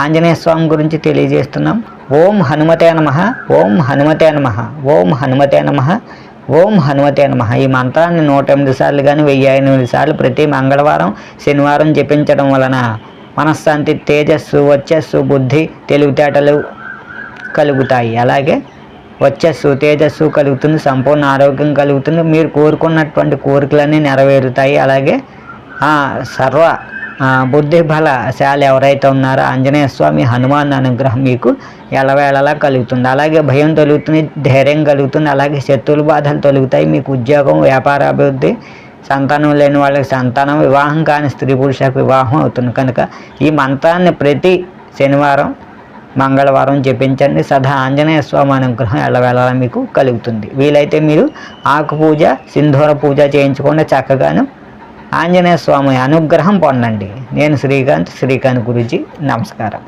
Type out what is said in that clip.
ఆంజనేయ స్వామి గురించి తెలియజేస్తున్నాం. ఓం హనుమతే నమః, ఓం హనుమతే నమః, ఓం హనుమతే నమః, ఓం హనుమతే నమః. ఈ మంత్రాన్ని 108 సార్లు కానీ 1008 సార్లు ప్రతి మంగళవారం శనివారం జపించడం వలన మనశ్శాంతి, తేజస్సు, వచ్చస్సు, బుద్ధి, తెలివితేటలు కలుగుతాయి. అలాగే వచ్చస్సు, తేజస్సు కలుగుతుంది, సంపూర్ణ ఆరోగ్యం కలుగుతుంది, మీరు కోరుకున్నటువంటి కోరికలన్నీ నెరవేరుతాయి. అలాగే సర్వ బుద్ధి బలశాలి ఎవరైతే ఉన్నారో ఆంజనేయ స్వామి హనుమాన్ అనుగ్రహం మీకు ఎలవేళలా కలుగుతుంది. అలాగే భయం తొలుగుతుంది, ధైర్యం కలుగుతుంది. అలాగే శత్రువుల బాధలు తొలుగుతాయి. మీకు ఉద్యోగం, వ్యాపార అభివృద్ధి, సంతానం లేని వాళ్ళకి సంతానం, వివాహం కాని స్త్రీ పురుషులకు వివాహం అవుతుంది. కనుక ఈ మంత్రాన్ని ప్రతి శనివారం మంగళవారం జపించండి. సదా ఆంజనేయ స్వామి అనుగ్రహం ఎల్లవేళలా మీకు కలుగుతుంది. వీలైతే మీరు ఆకు పూజ, సింధూర పూజ చేయించుకోండి. చక్కగాను ఆంజనేయ స్వామి అనుగ్రహం పొందండి. నేను శ్రీకాంత్ గురూజీ. నమస్కారం.